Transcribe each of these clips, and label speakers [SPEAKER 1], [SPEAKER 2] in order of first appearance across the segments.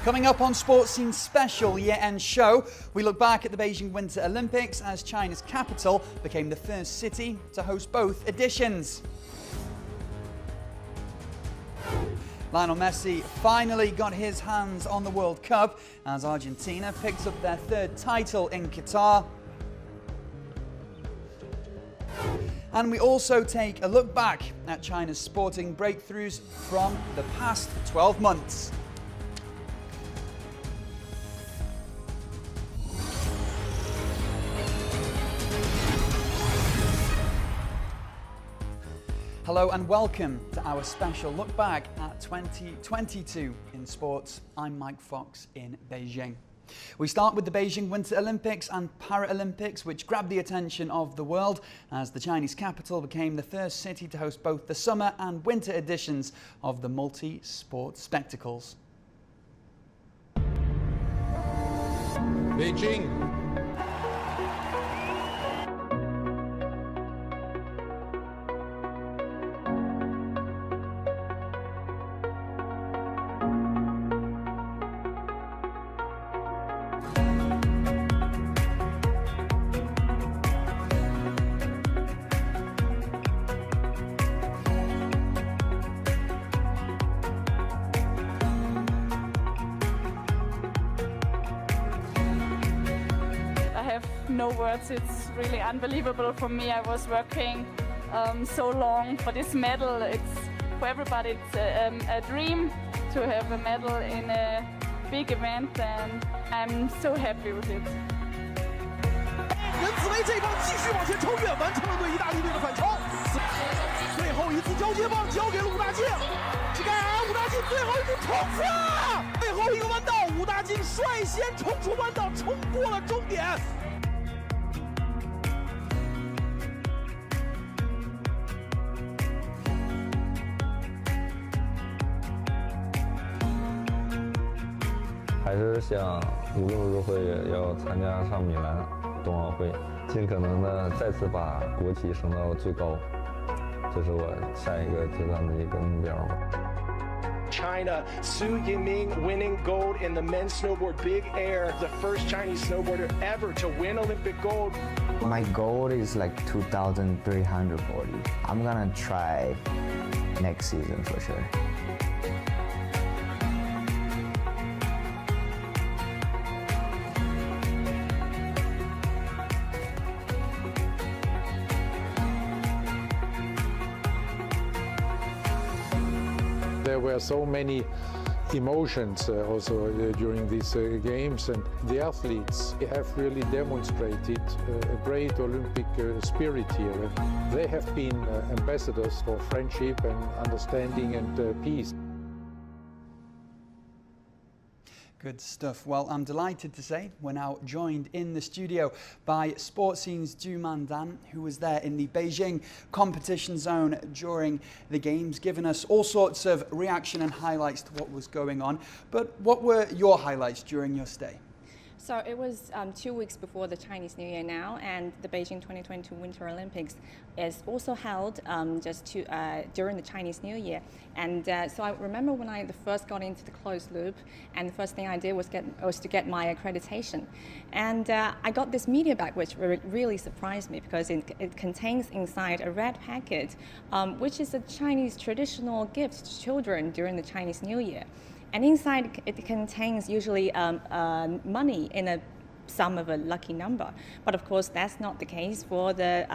[SPEAKER 1] Coming up on Sports Scene's special year-end show, we look back at the Beijing Winter Olympics as China's capital became the first city to host both editions. Lionel Messi finally got his hands on the World Cup as Argentina picks up their third title in Qatar. And we also take a look back at China's sporting breakthroughs from the past 12 months. Hello and welcome to our special look back at 2022 in sports. I'm Mike Fox in Beijing. We start with the Beijing Winter Olympics and Paralympics, which grabbed the attention of the world as the Chinese capital became the first city to host both the summer and winter editions of the multi-sport spectacles.
[SPEAKER 2] Beijing.
[SPEAKER 3] No words, it's really unbelievable for me. I was working so long for this medal. It's for everybody, it's a dream to have a medal in a big event, and I'm so happy with it.
[SPEAKER 4] 任紫薇这一棒继续往前超越，完成了对意大利队的反超。最后一次交接棒交给了武大靖，武大靖最后一次冲刺啊！最后一个弯道，武大靖率先冲出弯道，冲过了终点。
[SPEAKER 5] 还是想无论如何也要参加上米兰冬奥会，尽可能的再次把国旗升到最高，这是我下一个阶段的一个目标吧。
[SPEAKER 6] China, Su Yiming winning gold in the men's snowboard big air, the first Chinese snowboarder ever to win Olympic gold.
[SPEAKER 7] My goal is like 2,340. I'm gonna try next season for sure.
[SPEAKER 2] There were so many emotions also during these games, and the athletes have really demonstrated a great Olympic spirit here. They have been ambassadors for friendship and understanding and peace.
[SPEAKER 1] Good stuff. Well, I'm delighted to say we're now joined in the studio by Sports Scene's Ju Mandan, who was there in the Beijing competition zone during the games, giving us all sorts of reaction and highlights to what was going on. But what were your highlights during your stay?
[SPEAKER 3] So it was 2 weeks before the Chinese New Year now, and the Beijing 2022 Winter Olympics is also held during the Chinese New Year. And so I remember when I first got into the closed loop, and the first thing I did was to get my accreditation. And I got this media bag, which really surprised me because it contains inside a red packet, which is a Chinese traditional gift to children during the Chinese New Year. And inside it contains usually money in a sum of a lucky number. But of course, that's not the case for the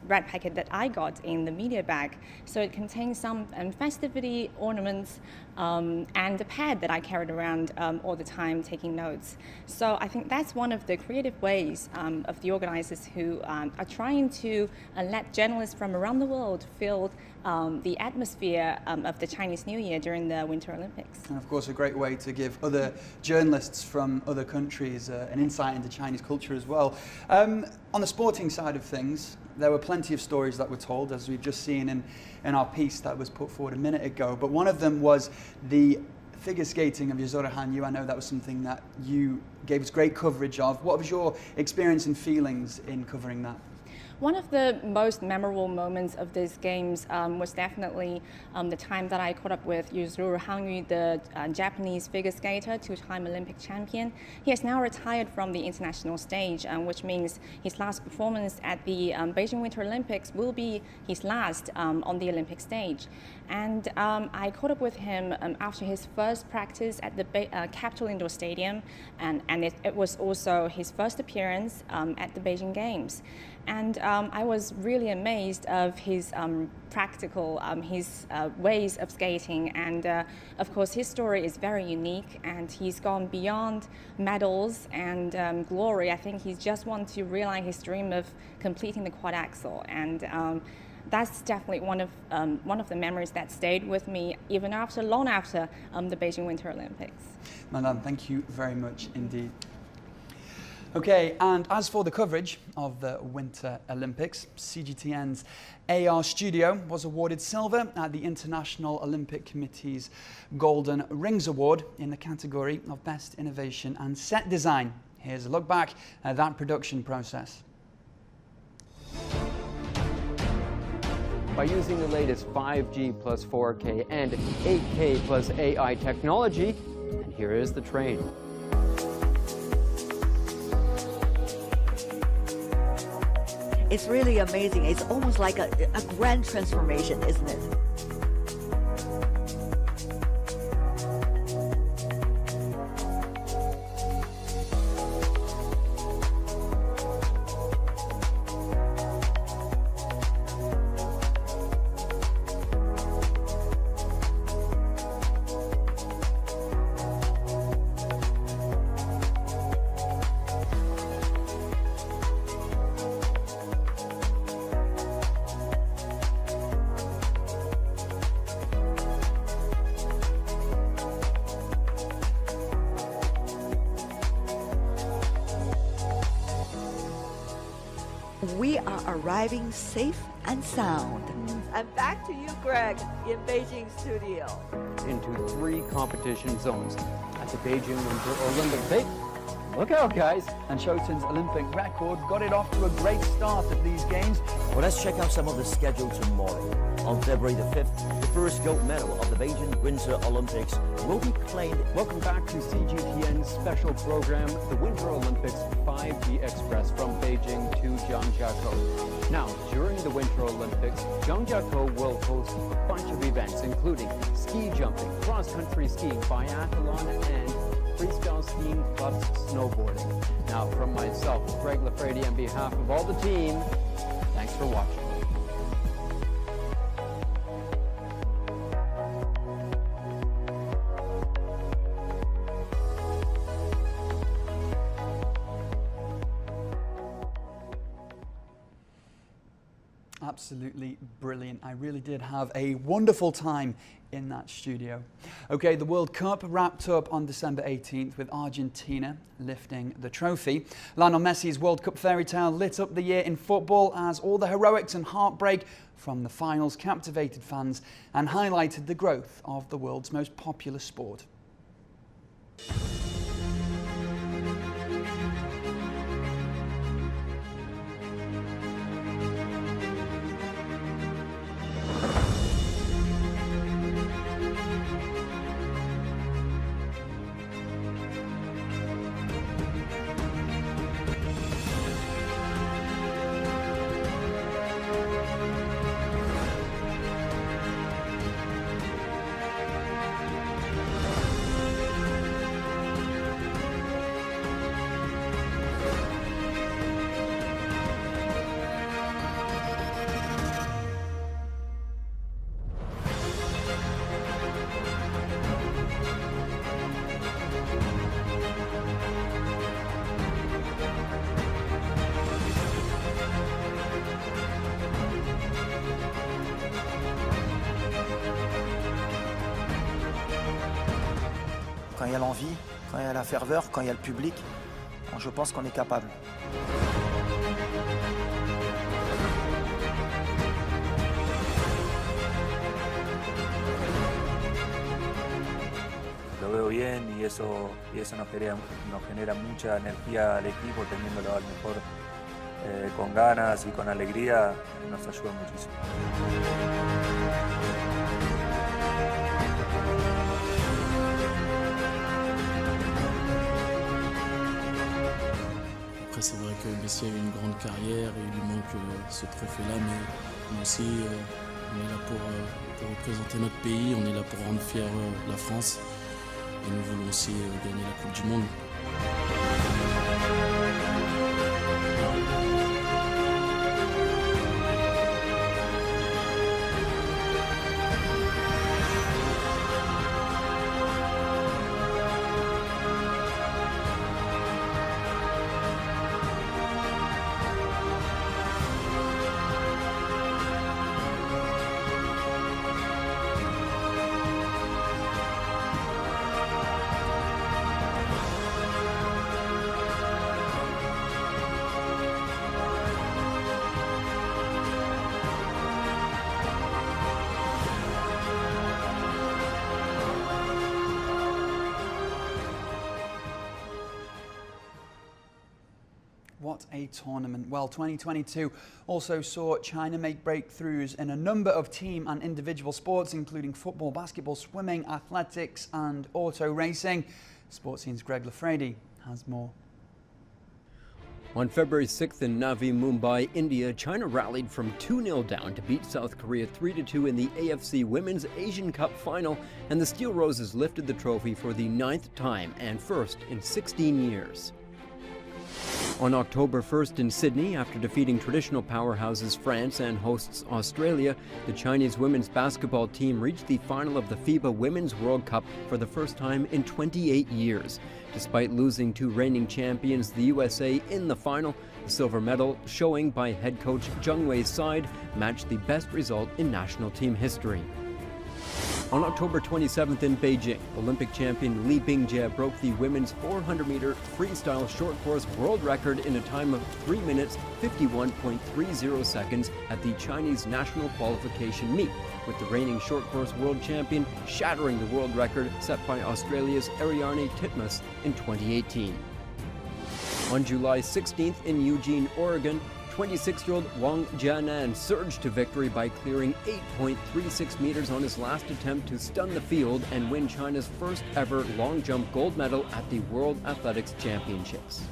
[SPEAKER 3] red packet that I got in the media bag. So it contains some festivity ornaments and a pad that I carried around all the time taking notes. So I think that's one of the creative ways of the organizers who are trying to let journalists from around the world feel the atmosphere of the Chinese New Year during the Winter Olympics.
[SPEAKER 1] And of course, a great way to give other journalists from other countries an insight into Chinese culture as well. On the sporting side of things, there were plenty of stories that were told, as we've just seen in our piece that was put forward a minute ago. But one of them was the figure skating of Yuzuru Hanyu. I know that was something that you gave us great coverage of. What was your experience and feelings in covering that?
[SPEAKER 3] One of the most memorable moments of these games was definitely the time that I caught up with Yuzuru Hangyu, the Japanese figure skater, two-time Olympic champion. He has now retired from the international stage, which means his last performance at the Beijing Winter Olympics will be his last on the Olympic stage. And I caught up with him after his first practice at the Capital Indoor Stadium, and it was also his first appearance at the Beijing Games. And I was really amazed of his practical, his ways of skating. And of course, his story is very unique, and he's gone beyond medals and glory. I think he just wants to realize his dream of completing the quad axel. And that's definitely one of the memories that stayed with me even after, long after the Beijing Winter Olympics.
[SPEAKER 1] Madame, thank you very much indeed. Okay, and as for the coverage of the Winter Olympics, CGTN's AR studio was awarded silver at the International Olympic Committee's Golden Rings Award in the category of Best Innovation and Set Design. Here's a look back at that production process.
[SPEAKER 8] By using the latest 5G plus 4K and 8K plus AI technology, and here is the train.
[SPEAKER 9] It's really amazing. It's almost like a grand transformation, isn't it? We are arriving safe and sound. And back to you, Greg, in Beijing studio.
[SPEAKER 8] Into 3 competition zones at the Beijing Winter Olympics. Look out, guys.
[SPEAKER 1] And Shoten's Olympic record got it off to a great start at these games.
[SPEAKER 10] Well, let's check out some of the schedule tomorrow. On February the 5th, the first gold medal of the Beijing Winter Olympics will be claimed.
[SPEAKER 8] Welcome back to CGTN's special program, the Winter Olympics 5G Express from Beijing to Zhangjiakou. Now, during the Winter Olympics, Zhangjiakou will host a bunch of events, including ski jumping, cross-country skiing, biathlon, and freestyle skiing plus snowboarding. Now, from myself, Greg Lafredi, on behalf of all the team, thanks for watching.
[SPEAKER 1] Absolutely brilliant. I really did have a wonderful time in that studio. Okay, the World Cup wrapped up on December 18th with Argentina lifting the trophy. Lionel Messi's World Cup fairy tale lit up the year in football as all the heroics and heartbreak from the finals captivated fans and highlighted the growth of the world's most popular sport.
[SPEAKER 11] Quand il y a l'envie, quand il y a la ferveur, quand il y a le public, je pense qu'on est capable.
[SPEAKER 12] Lo veo bien y eso nos genera mucha energía al equipo, teniéndolo al mejor con ganas y con alegría nos ayuda muchísimo.
[SPEAKER 13] Après, c'est vrai que Messi a eu une grande carrière et il lui manque ce trophée-là, mais nous aussi, on est là pour représenter notre pays, on est là pour rendre fier la France et nous voulons aussi gagner la Coupe du Monde.
[SPEAKER 1] What a tournament. Well, 2022 also saw China make breakthroughs in a number of team and individual sports, including football, basketball, swimming, athletics and auto racing. Sports Scene's Greg Lafredi has more.
[SPEAKER 14] On February 6th in Navi, Mumbai, India, China rallied from 2-0 down to beat South Korea 3-2 in the AFC Women's Asian Cup final, and the Steel Roses lifted the trophy for the 9th time and first in 16 years. On October 1st in Sydney, after defeating traditional powerhouses France and hosts Australia, the Chinese women's basketball team reached the final of the FIBA Women's World Cup for the first time in 28 years. Despite losing to reigning champions, the USA, in the final, the silver medal, showing by head coach Zheng Wei's side, matched the best result in national team history. On October 27th in Beijing, Olympic champion Li Bingjie broke the women's 400-meter freestyle short course world record in a time of 3 minutes 51.30 seconds at the Chinese national qualification meet, with the reigning short course world champion shattering the world record set by Australia's Ariarne Titmus in 2018. On July 16th in Eugene, Oregon, 26-year-old Wang Jianan surged to victory by clearing 8.36 meters on his last attempt to stun the field and win China's first ever long jump gold medal at the World Athletics Championships.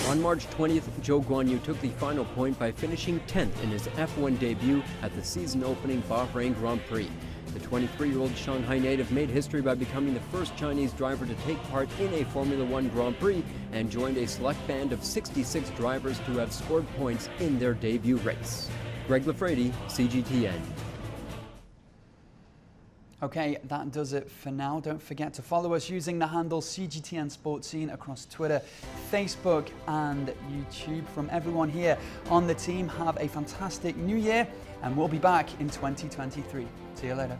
[SPEAKER 14] On March 20th, Zhou Guanyu took the final point by finishing 10th in his F1 debut at the season-opening Bahrain Grand Prix. The 23-year-old Shanghai native made history by becoming the first Chinese driver to take part in a Formula One Grand Prix and joined a select band of 66 drivers to have scored points in their debut race. Greg Lafredi, CGTN.
[SPEAKER 1] Okay, that does it for now. Don't forget to follow us using the handle CGTN Sports Scene across Twitter, Facebook and YouTube. From everyone here on the team, have a fantastic new year and we'll be back in 2023. See you later.